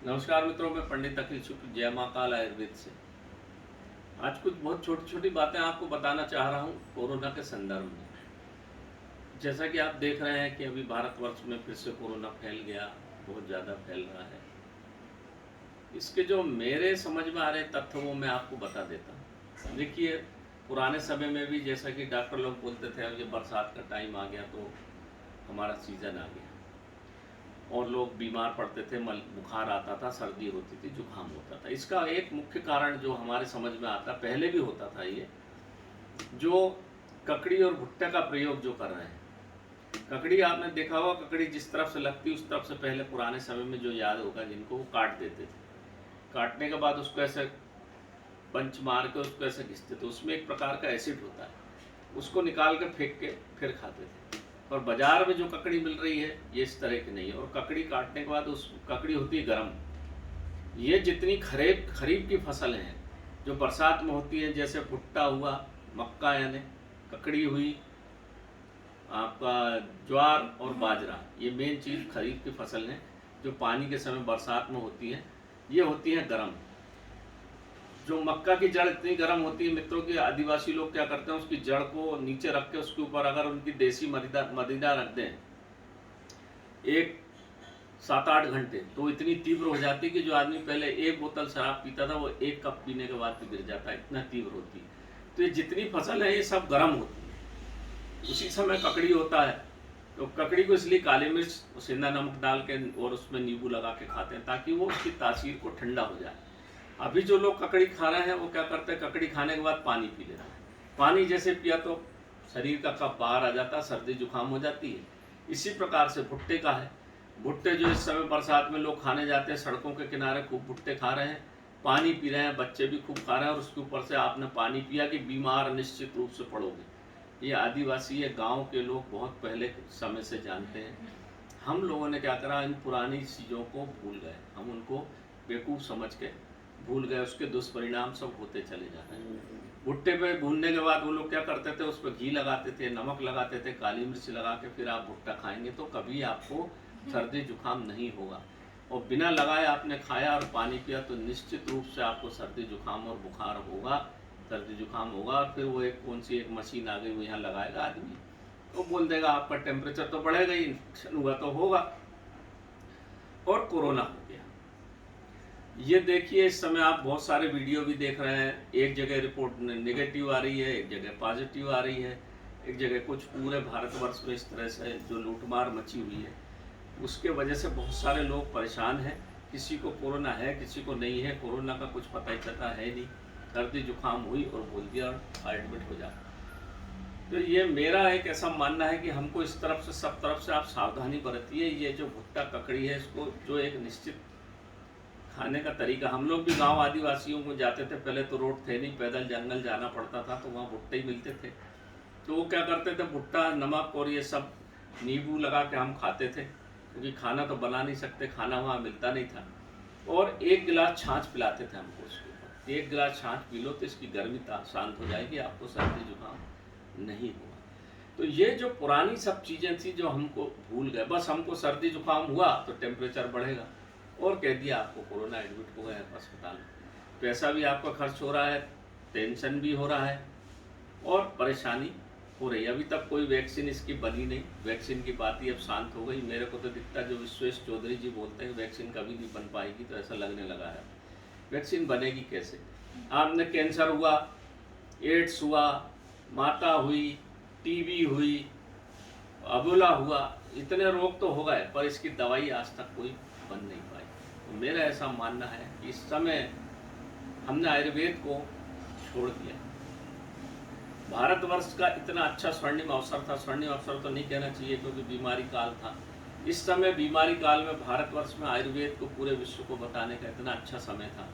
नमस्कार मित्रों, मैं पंडित अखिल शुक्ल जय मां काल आयुर्वेद से। आज कुछ बहुत छोटी छोटी बातें आपको बताना चाह रहा हूँ कोरोना के संदर्भ में। जैसा कि आप देख रहे हैं कि अभी भारतवर्ष में फिर से कोरोना फैल गया, बहुत ज़्यादा फैल रहा है। इसके जो मेरे समझ में आ रहे तथ्य वो मैं आपको बता देता हूँ। देखिए, पुराने समय में भी जैसा कि डॉक्टर लोग बोलते थे अब ये बरसात का टाइम आ गया तो हमारा सीज़न आ गया, और लोग बीमार पड़ते थे, बुखार आता था, सर्दी होती थी, जुकाम होता था। इसका एक मुख्य कारण जो हमारे समझ में आता, पहले भी होता था, ये जो ककड़ी और भुट्टे का प्रयोग जो कर रहे हैं। ककड़ी आपने देखा होगा, ककड़ी जिस तरफ से लगती उस तरफ से पहले पुराने समय में जो याद होगा जिनको, वो काट देते थे। काटने के बाद उसको ऐसे पंच मार के उसको ऐसे घिसते थे। उसमें एक प्रकार का एसिड होता है, उसको निकाल के फेंक के फिर खाते थे। और बाजार में जो ककड़ी मिल रही है ये इस तरह की नहीं है। और ककड़ी काटने के बाद उस ककड़ी होती है गर्म। ये जितनी खरीफ की फसलें हैं जो बरसात में होती है, जैसे भुट्टा हुआ, मक्का यानी ककड़ी हुई, आपका ज्वार और बाजरा, ये मेन चीज़ खरीफ की फसल हैं जो पानी के समय बरसात में होती हैं। ये होती हैं गर्म। जो मक्का की जड़ इतनी गर्म होती है मित्रों की, आदिवासी लोग क्या करते हैं, उसकी जड़ को नीचे रख के उसके ऊपर अगर उनकी देसी मदिरा रख दें एक 7-8 घंटे, तो इतनी तीव्र हो जाती है कि जो आदमी पहले एक बोतल शराब पीता था वो एक कप पीने के बाद भी गिर जाता है, इतना तीव्र होती है। तो ये जितनी फसल है ये सब गर्म होती है। उसी समय ककड़ी होता है, तो ककड़ी को इसलिए काली मिर्च और सेंधा नमक डाल के और उसमें नींबू लगा के खाते हैं ताकि वो उसकी तासीर को ठंडा हो जाए। अभी जो लोग ककड़ी खा रहे हैं वो क्या करते हैं, ककड़ी खाने के बाद पानी पी लेते हैं। पानी जैसे पिया तो शरीर का कफ बाहर आ जाता है, सर्दी जुकाम हो जाती है। इसी प्रकार से भुट्टे का है। भुट्टे जो इस समय बरसात में लोग खाने जाते हैं, सड़कों के किनारे खूब भुट्टे खा रहे हैं, पानी पी रहे हैं, बच्चे भी खूब खा रहे हैं, और उसके ऊपर से आपने पानी पिया कि बीमार निश्चित रूप से पड़ोगे। ये आदिवासी, ये गांव के लोग बहुत पहले समय से जानते हैं। हम लोगों ने क्या करा, इन पुरानी चीज़ों को भूल गए, हम उनको बेवकूफ़ समझ के भूल गए, उसके दुष्परिणाम सब होते चले जा रहे हैं। भुट्टे पे भूनने के बाद वो लोग क्या करते थे, उस पर घी लगाते थे, नमक लगाते थे, काली मिर्च लगा के फिर आप भुट्टा खाएंगे तो कभी आपको सर्दी जुकाम नहीं होगा। और बिना लगाए आपने खाया और पानी पिया तो निश्चित रूप से आपको सर्दी जुकाम और बुखार होगा, सर्दी जुकाम होगा। और फिर वो एक कौन सी एक मशीन आ गई, वो यहाँ लगाएगा आदमी, तो बोल देगा आपका टेम्परेचर तो बढ़ेगा ही, इन्फेक्शन हुआ तो होगा। और कोरोना हो गया। ये देखिए, इस समय आप बहुत सारे वीडियो भी देख रहे हैं, एक जगह रिपोर्ट नेगेटिव आ रही है, एक जगह पॉजिटिव आ रही है, एक जगह कुछ। पूरे भारतवर्ष में इस तरह से जो लूटमार मची हुई है, उसके वजह से बहुत सारे लोग परेशान हैं। किसी को कोरोना है, किसी को नहीं है। कोरोना का कुछ पता ही चलता है नहीं, सर्दी जुकाम हुई और बोल दिया और एडमिट हो जाता। तो ये मेरा एक ऐसा मानना है कि हमको इस तरफ से, सब तरफ से आप सावधानी बरतिए। ये जो भुट्टा ककड़ी है, इसको जो एक निश्चित खाने का तरीका, हम लोग भी गांव आदिवासियों को जाते थे, पहले तो रोड थे नहीं, पैदल जंगल जाना पड़ता था, तो वहाँ भुट्टे ही मिलते थे। तो वो क्या करते थे, भुट्टा, नमक और ये सब नींबू लगा के हम खाते थे, क्योंकि खाना तो बना नहीं सकते, खाना वहाँ मिलता नहीं था। और एक गिलास छाछ पिलाते थे हमको उसके ऊपर, एक गिलास छाछ पी लो तो इसकी गर्मी शांत हो जाएगी, आपको सर्दी जुकाम नहीं होगा। तो ये जो पुरानी सब चीज़ें थी जो हमको भूल गए, बस हमको सर्दी जुकाम हुआ तो टेम्परेचर बढ़ेगा और कह दिया आपको कोरोना, एडमिट हो गए अस्पताल में। पैसा भी आपका खर्च हो रहा है, टेंशन भी हो रहा है और परेशानी हो रही है। अभी तक कोई वैक्सीन इसकी बनी नहीं, वैक्सीन की बात ही अब शांत हो गई। मेरे को तो दिखता, जो विश्वेश चौधरी जी बोलते हैं वैक्सीन कभी नहीं बन पाएगी, तो ऐसा लगने लगा है। वैक्सीन बनेगी कैसे? आपने कैंसर हुआ, एड्स हुआ, माता हुई, टीबी हुई, अबोला हुआ, इतने रोग तो हो गए, पर इसकी दवाई आज तक कोई बन नहीं पाई। तो मेरा ऐसा मानना है कि इस समय हमने आयुर्वेद को छोड़ दिया। भारतवर्ष का इतना अच्छा स्वर्णिम अवसर था, स्वर्णिम अवसर तो नहीं कहना चाहिए क्योंकि बीमारी काल था। इस समय बीमारी काल में भारतवर्ष में आयुर्वेद को पूरे विश्व को बताने का इतना अच्छा समय था,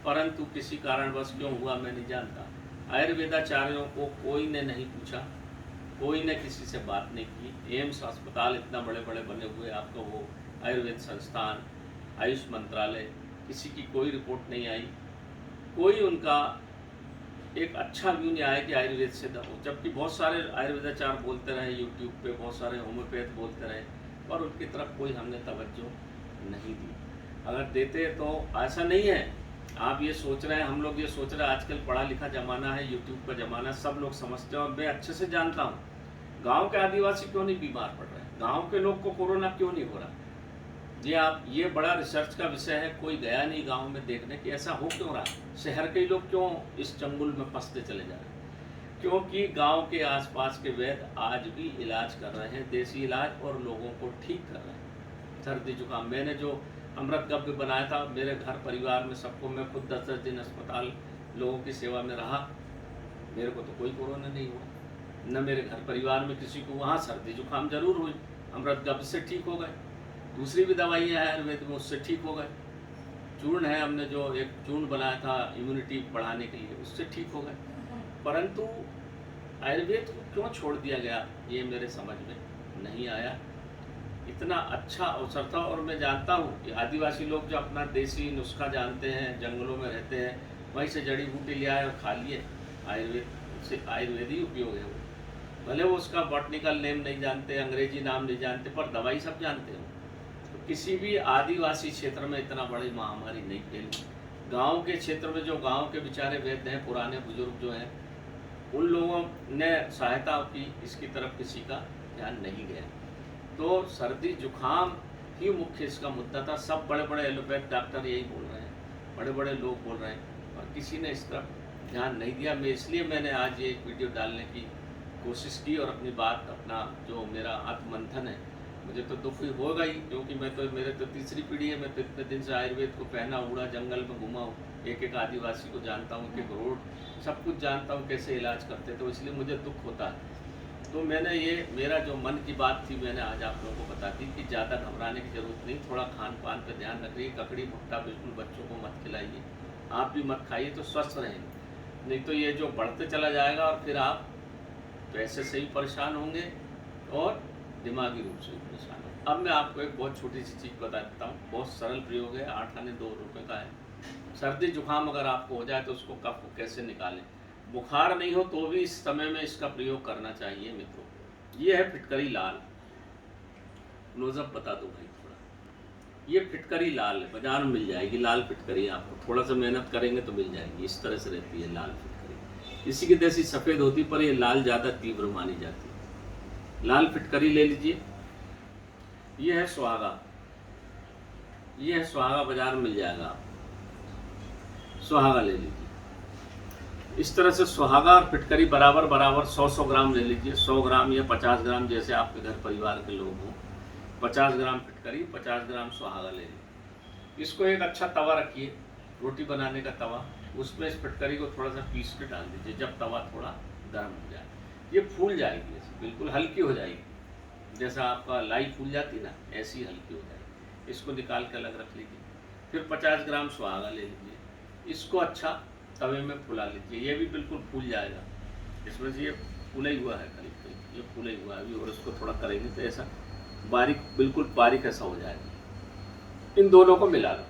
परंतु किसी कारणवश क्यों हुआ मैं नहीं जानता। आयुर्वेदाचार्यों को कोई ने नहीं पूछा, कोई ने किसी से बात नहीं की। एम्स अस्पताल इतना बड़े बड़े बने हुए, आपको वो आयुर्वेद संस्थान, आयुष मंत्रालय, किसी की कोई रिपोर्ट नहीं आई, कोई उनका एक अच्छा व्यू नहीं आया कि आयुर्वेद से दवा। जबकि बहुत सारे आयुर्वेदाचार्य बोलते रहे यूट्यूब पे, बहुत सारे होम्योपैथ बोलते रहे, पर उनकी तरफ कोई हमने तवज्जो नहीं दी। अगर देते तो ऐसा नहीं है। आप ये सोच रहे हैं, हम लोग ये सोच रहे हैं, आजकल पढ़ा लिखा ज़माना है, यूट्यूब का ज़माना है, सब लोग समझते हैं और मैं अच्छे से जानता हूँ गांव के आदिवासी क्यों नहीं बीमार पड़ रहे हैं, गांव के लोग को कोरोना क्यों नहीं हो रहा। ये बड़ा रिसर्च का विषय है। कोई गया नहीं गांव में देखने कि ऐसा हो क्यों रहा, शहर के लोग क्यों इस चंगुल में फंसते चले जा रहे हैं। क्योंकि गांव के आसपास के वैद्य आज भी इलाज कर रहे हैं, देसी इलाज, और लोगों को ठीक कर रहे हैं। सर्दी जुकाम मैंने जो अमृत गव्य बनाया था, मेरे घर परिवार में सबको, मैं खुद 10-10 दिन अस्पताल लोगों की सेवा में रहा, मेरे को तो कोई कोरोना नहीं हुआ, न मेरे घर परिवार में किसी को। वहाँ सर्दी जुकाम जरूर हुई, अमृत गव्य से ठीक हो गए। दूसरी भी दवाइयाँ हैं आयुर्वेद में, उससे ठीक हो गए। चूर्ण है, हमने जो एक चूर्ण बनाया था इम्यूनिटी बढ़ाने के लिए, उससे ठीक हो गए। परंतु आयुर्वेद को क्यों छोड़ दिया गया, ये मेरे समझ में नहीं आया। इतना अच्छा अवसर था, और मैं जानता हूँ कि आदिवासी लोग जो अपना देसी नुस्खा जानते हैं, जंगलों में रहते हैं, वहीं से जड़ी बूटी ले आए और खा लिए। आयुर्वेद से आयुर्वेदी उपयोग है वो, भले वो उसका बॉटनिकल नेम नहीं जानते, अंग्रेजी नाम नहीं जानते, पर दवाई सब जानते हैं। तो किसी भी आदिवासी क्षेत्र में इतना बड़ी महामारी नहीं फैली। गांव के क्षेत्र में जो गांव के बेचारे वैद्य हैं, पुराने बुजुर्ग जो हैं, उन लोगों ने सहायता की, इसकी तरफ किसी का ध्यान नहीं गया। तो सर्दी जुकाम ही मुख्य इसका मुद्दा था। सब बड़े बड़े एलोपैथ डॉक्टर यही बोल रहे हैं, बड़े बड़े लोग बोल रहे हैं, और किसी ने इस तरफ ध्यान नहीं दिया। इसलिए मैंने आज ये वीडियो डालने की कोशिश की, और अपनी बात, अपना जो मेरा आत्ममंथन है, मुझे तो दुख ही होगा ही, क्योंकि मेरे तो तीसरी पीढ़ी है। मैं तो इतने दिन से आयुर्वेद को पहना उड़ा, जंगल में घुमा हूँ, एक एक आदिवासी को जानता हूँ, एक रोड सब कुछ जानता हूँ कैसे इलाज करते, तो इसलिए मुझे दुख होता है। तो मैंने ये, मेरा जो मन की बात थी, मैंने आज आप लोगों को बता दी कि ज़्यादा घबराने की ज़रूरत नहीं। थोड़ा खान पान पर ध्यान रखिए, ककड़ी भुट्टा बिल्कुल बच्चों को मत खिलाइए, आप भी मत खाइए, तो स्वस्थ रहेंगे। नहीं तो ये जो बढ़ते चला जाएगा, और फिर आप पैसे से ही परेशान होंगे और दिमागी रूप से भी परेशान होंगे। अब मैं आपको एक बहुत छोटी सी चीज़ बता देता हूँ, बहुत सरल प्रयोग है, 8 आने 2 रुपये का है। सर्दी जुकाम अगर आपको हो जाए तो उसको कफ को कैसे निकालें। बुखार नहीं हो तो भी इस समय में इसका प्रयोग करना चाहिए मित्रों। ये है फिटकरी लाल, क्लोजअप बता दो भाई थोड़ा। ये फिटकरी लाल है, बाजार में मिल जाएगी लाल फिटकरी, आपको थोड़ा सा मेहनत करेंगे तो मिल जाएगी। इस तरह से रहती है लाल फिटकरी, इसी की जैसी सफ़ेद होती, पर ये लाल ज़्यादा तीव्र मानी जाती है। लाल फिटकरी ले लीजिए। ये है सुहागा, ये है सुहागा, बाजार में मिल जाएगा, सुहागा ले लीजिए। इस तरह से सुहागा और फिटकरी बराबर बराबर 100-100 ग्राम ले लीजिए। 100 ग्राम या 50 ग्राम, जैसे आपके घर परिवार के लोग हों। 50 ग्राम फिटकरी, 50 ग्राम सुहागा ले लीजिए। इसको एक अच्छा तवा रखिए, रोटी बनाने का तवा, उसमें इस फिटकरी को थोड़ा सा पीस के डाल दीजिए। जब तवा थोड़ा गर्म हो जाए, ये फूल जाएगी, बिल्कुल हल्की हो जाएगी, जैसा आपका लाई फूल जाती ना, ऐसी हल्की हो जाएगी। इसको निकाल के अलग रख लीजिए। फिर 50 ग्राम सुहागा ले लीजिए, इसको अच्छा तवे में फुला लीजिए। ये भी बिल्कुल फूल जाएगा, इसमें से ये फूला ही हुआ है, करीब करीब ये फूला ही हुआ है अभी, और इसको थोड़ा करेंगे तो ऐसा बारीक, बिल्कुल बारीक ऐसा हो जाएगा। इन दोनों को मिला लो,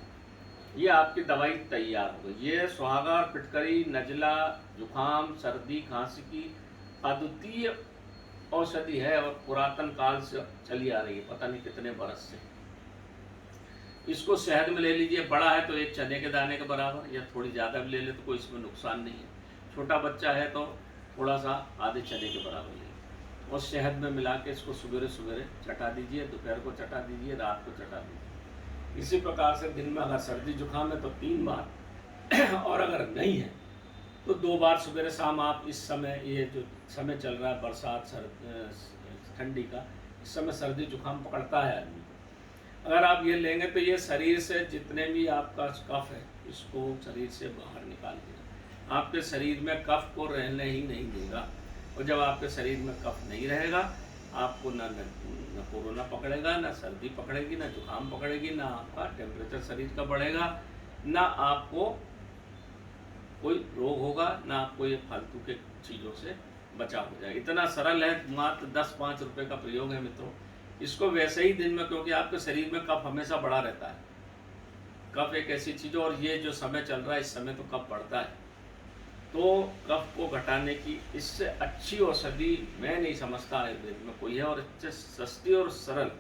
ये आपकी दवाई तैयार हो गई। ये सुहागा और फिटकरी नज़ला, जुकाम, सर्दी, खांसी की अद्वितीय औषधि है, और पुरातन काल से चली आ रही है, पता नहीं कितने बरस से। इसको शहद में ले लीजिए, बड़ा है तो एक चने के दाने के बराबर, या थोड़ी ज़्यादा भी ले ले तो कोई इसमें नुकसान नहीं है। छोटा बच्चा है तो थोड़ा सा आधे चने के बराबर ले, और शहद में मिला के इसको सवेरे सवेरे चटा दीजिए, दोपहर को चटा दीजिए, रात को चटा दीजिए। इसी प्रकार से दिन में अगर सर्दी जुकाम है तो 3 बार और अगर नहीं है तो 2 बार सवेरे शाम। आप इस समय, ये जो समय चल रहा है बरसात, ठंडी का, इस समय सर्दी जुकाम पकड़ता है आदमी। अगर आप ये लेंगे तो ये शरीर से जितने भी आपका कफ है, इसको शरीर से बाहर निकाल देगा। आपके शरीर में कफ को रहने ही नहीं देगा, और जब आपके शरीर में कफ नहीं रहेगा, आपको न कोरोना पकड़ेगा, ना सर्दी पकड़ेगी, ना जुकाम पकड़ेगी, ना आपका टेम्परेचर शरीर का बढ़ेगा, ना आपको कोई रोग होगा, ना आपको ये फालतू के चीज़ों से बचाव हो जाएगा। इतना सरल है, मात्र 10-5 रुपये का प्रयोग है मित्रों। इसको वैसे ही दिन में, क्योंकि आपके शरीर में कफ हमेशा बढ़ा रहता है, कफ एक ऐसी चीज़, और ये जो समय चल रहा है इस समय तो कफ बढ़ता है, तो कफ को घटाने की इससे अच्छी औषधि मैं नहीं समझता आयुर्वेद में कोई है, और इससे सस्ती और सरल,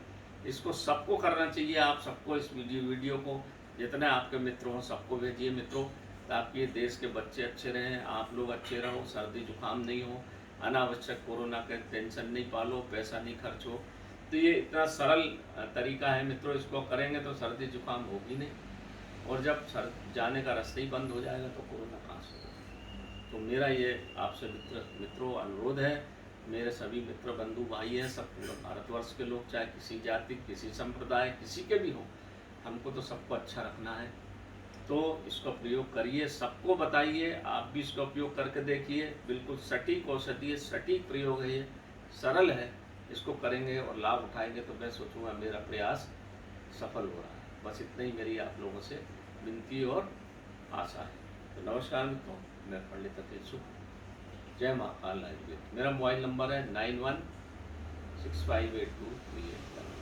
इसको सबको करना चाहिए। आप सबको इस वीडियो को जितने आपके मित्र हों सबको भेजिए मित्रों, ताकि ये देश के बच्चे अच्छे रहें, आप लोग अच्छे रहो, सर्दी जुकाम नहीं हो, अनावश्यक कोरोना के टेंशन नहीं पालो, पैसा नहीं खर्च हो। तो ये इतना सरल तरीका है मित्रों, इसको करेंगे तो सर्दी जुकाम होगी नहीं, और जब सर जाने का रास्ता ही बंद हो जाएगा तो कोरोना कहाँ से होगा। तो मेरा ये आपसे मित्रों अनुरोध है, मेरे सभी मित्र बंधु भाई हैं, सब पूरे भारतवर्ष के लोग, चाहे किसी जाति किसी संप्रदाय किसी के भी हों, हमको तो सबको अच्छा रखना है। तो इसका प्रयोग करिए, सबको बताइए, आप भी इसका उपयोग करके देखिए। बिल्कुल सटीक औषधि है, सटीक प्रयोग है, ये सरल है, इसको करेंगे और लाभ उठाएंगे तो मैं सोचूंगा मेरा प्रयास सफल हो रहा है। बस इतना ही मेरी आप लोगों से विनती और आशा है। तो नमस्कार मित्रों, मैं पंडित अखिल सुख, जय माँ काल आयुर्वेद। मेरा मोबाइल नंबर है 91658238।